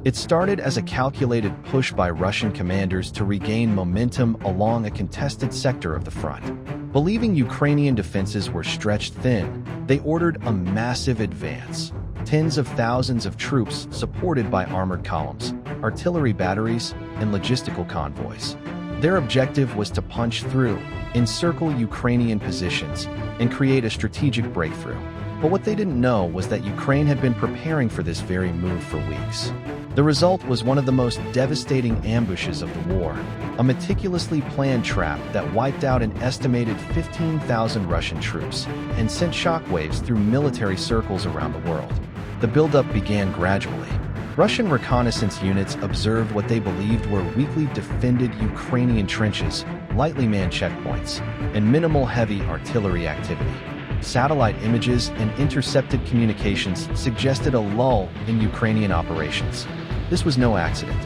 It started as a calculated push by Russian commanders to regain momentum along a contested sector of the front. Believing Ukrainian defenses were stretched thin, they ordered a massive advance. Tens of thousands of troops supported by armored columns, artillery batteries, and logistical convoys. Their objective was to punch through, encircle Ukrainian positions, and create a strategic breakthrough. But what they didn't know was that Ukraine had been preparing for this very move for weeks. The result was one of the most devastating ambushes of the war, a meticulously planned trap that wiped out an estimated 15,000 Russian troops and sent shockwaves through military circles around the world. The buildup began gradually. Russian reconnaissance units observed what they believed were weakly defended Ukrainian trenches, lightly manned checkpoints, and minimal heavy artillery activity. Satellite images and intercepted communications suggested a lull in Ukrainian operations. This was no accident.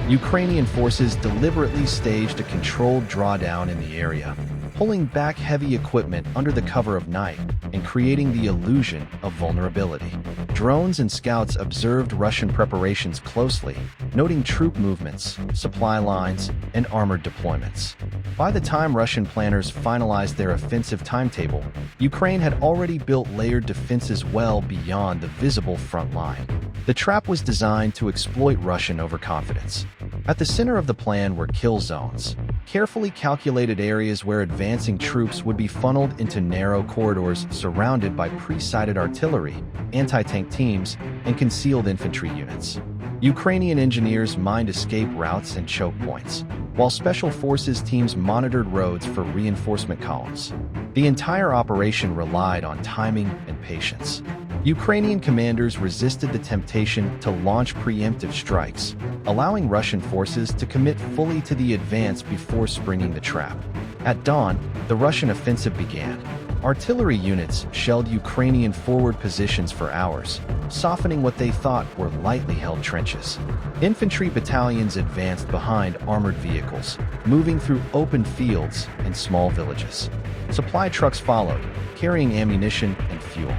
Ukrainian forces deliberately staged a controlled drawdown in the area, pulling back heavy equipment under the cover of night and creating the illusion of vulnerability. Drones and scouts observed Russian preparations closely, noting troop movements, supply lines, and armored deployments. By the time Russian planners finalized their offensive timetable, Ukraine had already built layered defenses well beyond the visible front line. The trap was designed to exploit Russian overconfidence. At the center of the plan were kill zones, carefully calculated areas where advancing troops would be funneled into narrow corridors surrounded by pre-sighted artillery, anti-tank teams, and concealed infantry units. Ukrainian engineers mined escape routes and choke points, while special forces teams monitored roads for reinforcement columns. The entire operation relied on timing and patience. Ukrainian commanders resisted the temptation to launch preemptive strikes, allowing Russian forces to commit fully to the advance before springing the trap. At dawn, the Russian offensive began. Artillery units shelled Ukrainian forward positions for hours, softening what they thought were lightly held trenches. Infantry battalions advanced behind armored vehicles, moving through open fields and small villages. Supply trucks followed, carrying ammunition and fuel.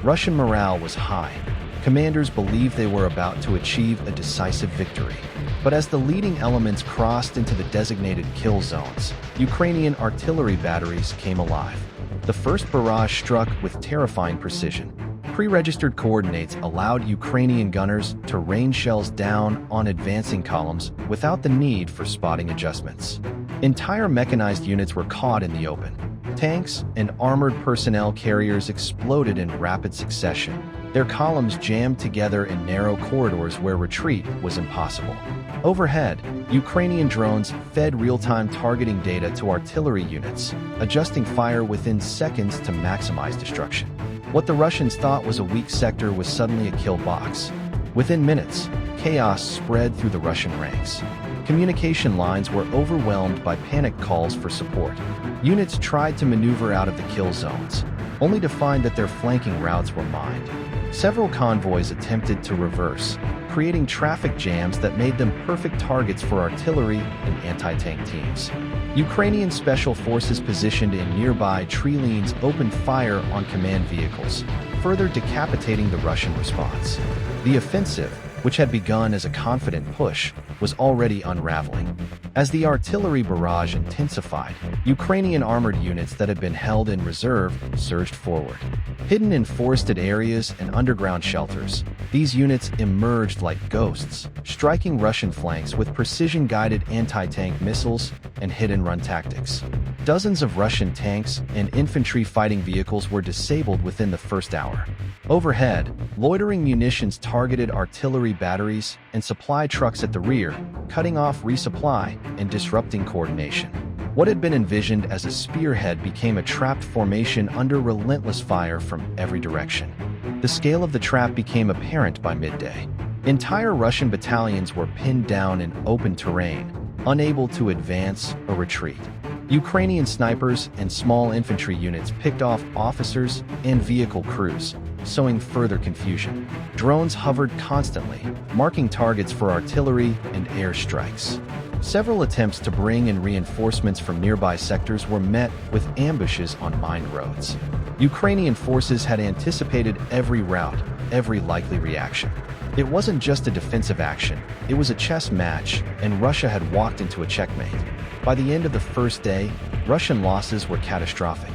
Russian morale was high. Commanders believed they were about to achieve a decisive victory. But as the leading elements crossed into the designated kill zones, Ukrainian artillery batteries came alive. The first barrage struck with terrifying precision. Pre-registered coordinates allowed Ukrainian gunners to rain shells down on advancing columns without the need for spotting adjustments. Entire mechanized units were caught in the open. Tanks and armored personnel carriers exploded in rapid succession, their columns jammed together in narrow corridors where retreat was impossible. Overhead, Ukrainian drones fed real-time targeting data to artillery units, adjusting fire within seconds to maximize destruction. What the Russians thought was a weak sector was suddenly a kill box. Within minutes, chaos spread through the Russian ranks. Communication lines were overwhelmed by panic calls for support. Units tried to maneuver out of the kill zones, only to find that their flanking routes were mined. Several convoys attempted to reverse, creating traffic jams that made them perfect targets for artillery and anti-tank teams. Ukrainian special forces positioned in nearby tree lanes opened fire on command vehicles, further decapitating the Russian response. The offensive, which had begun as a confident push, was already unraveling. As the artillery barrage intensified, Ukrainian armored units that had been held in reserve surged forward. Hidden in forested areas and underground shelters, these units emerged like ghosts, striking Russian flanks with precision-guided anti-tank missiles and hit-and-run tactics. Dozens of Russian tanks and infantry fighting vehicles were disabled within the first hour. Overhead, loitering munitions targeted artillery batteries and supply trucks at the rear, cutting off resupply and disrupting coordination. What had been envisioned as a spearhead became a trapped formation under relentless fire from every direction. The scale of the trap became apparent by midday. Entire Russian battalions were pinned down in open terrain, unable to advance or retreat. Ukrainian snipers and small infantry units picked off officers and vehicle crews, sowing further confusion. Drones hovered constantly, marking targets for artillery and air strikes. Several attempts to bring in reinforcements from nearby sectors were met with ambushes on mined roads. Ukrainian forces had anticipated every route, every likely reaction. It wasn't just a defensive action, it was a chess match, and Russia had walked into a checkmate. By the end of the first day, Russian losses were catastrophic.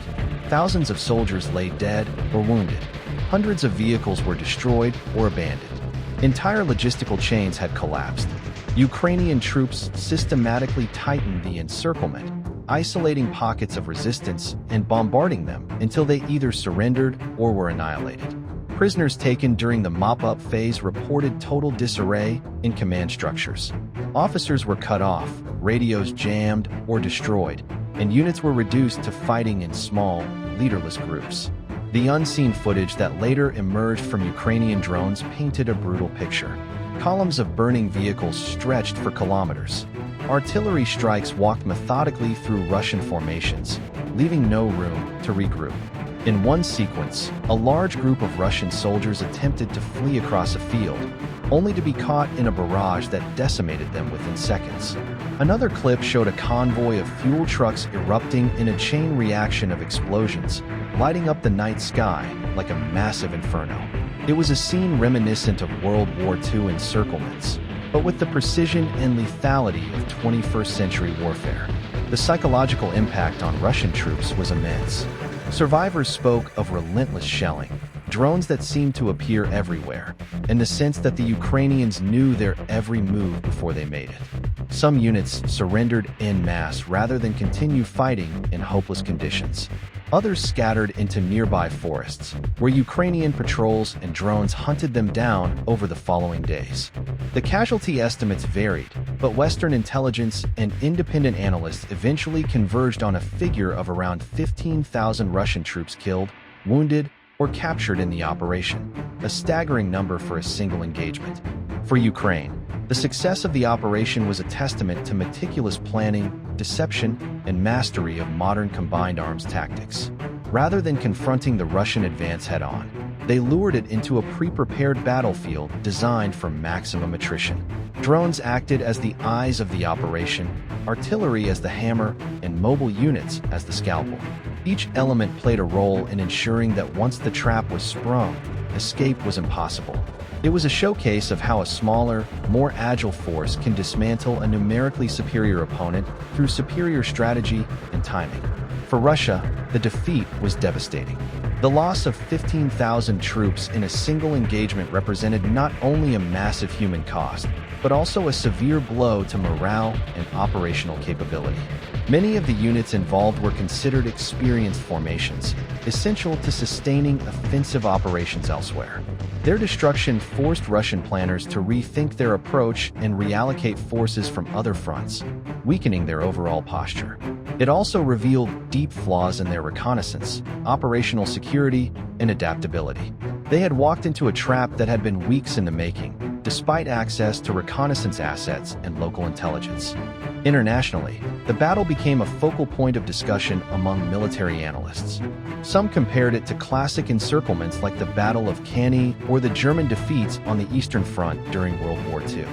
Thousands of soldiers lay dead or wounded. Hundreds of vehicles were destroyed or abandoned. Entire logistical chains had collapsed. Ukrainian troops systematically tightened the encirclement, isolating pockets of resistance and bombarding them until they either surrendered or were annihilated. Prisoners taken during the mop-up phase reported total disarray in command structures. Officers were cut off, radios jammed or destroyed, and units were reduced to fighting in small, leaderless groups. The unseen footage that later emerged from Ukrainian drones painted a brutal picture. Columns of burning vehicles stretched for kilometers. Artillery strikes walked methodically through Russian formations, leaving no room to regroup. In one sequence, a large group of Russian soldiers attempted to flee across a field, only to be caught in a barrage that decimated them within seconds. Another clip showed a convoy of fuel trucks erupting in a chain reaction of explosions, lighting up the night sky like a massive inferno. It was a scene reminiscent of World War II encirclements, but with the precision and lethality of 21st century warfare. The psychological impact on Russian troops was immense. Survivors spoke of relentless shelling, drones that seemed to appear everywhere, and the sense that the Ukrainians knew their every move before they made it. Some units surrendered en masse rather than continue fighting in hopeless conditions. Others scattered into nearby forests, where Ukrainian patrols and drones hunted them down over the following days. The casualty estimates varied, but Western intelligence and independent analysts eventually converged on a figure of around 15,000 Russian troops killed, wounded, or captured in the operation, a staggering number for a single engagement. For Ukraine, the success of the operation was a testament to meticulous planning, deception, and mastery of modern combined arms tactics. Rather than confronting the Russian advance head-on, they lured it into a pre-prepared battlefield designed for maximum attrition. Drones acted as the eyes of the operation, artillery as the hammer, and mobile units as the scalpel. Each element played a role in ensuring that once the trap was sprung, escape was impossible. It was a showcase of how a smaller, more agile force can dismantle a numerically superior opponent through superior strategy and timing. For Russia, the defeat was devastating. The loss of 15,000 troops in a single engagement represented not only a massive human cost, but also a severe blow to morale and operational capability. Many of the units involved were considered experienced formations, essential to sustaining offensive operations elsewhere. Their destruction forced Russian planners to rethink their approach and reallocate forces from other fronts, weakening their overall posture. It also revealed deep flaws in their reconnaissance, operational security, and adaptability. They had walked into a trap that had been weeks in the making, despite access to reconnaissance assets and local intelligence. Internationally, the battle became a focal point of discussion among military analysts. Some compared it to classic encirclements like the Battle of Cannae or the German defeats on the Eastern Front during World War II.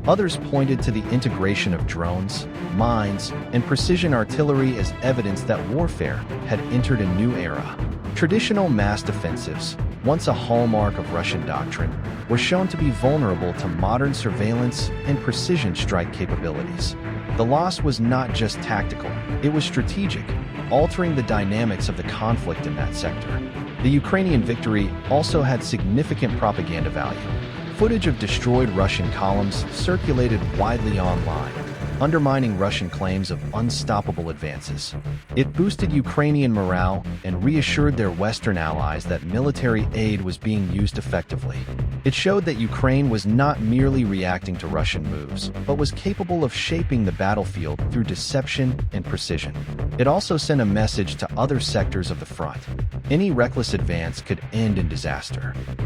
Others pointed to the integration of drones, mines, and precision artillery as evidence that warfare had entered a new era. Traditional mass defensives, once a hallmark of Russian doctrine, were shown to be vulnerable to modern surveillance and precision strike capabilities. The loss was not just tactical, it was strategic, altering the dynamics of the conflict in that sector. The Ukrainian victory also had significant propaganda value. Footage of destroyed Russian columns circulated widely online, undermining Russian claims of unstoppable advances. It boosted Ukrainian morale and reassured their Western allies that military aid was being used effectively. It showed that Ukraine was not merely reacting to Russian moves, but was capable of shaping the battlefield through deception and precision. It also sent a message to other sectors of the front. Any reckless advance could end in disaster.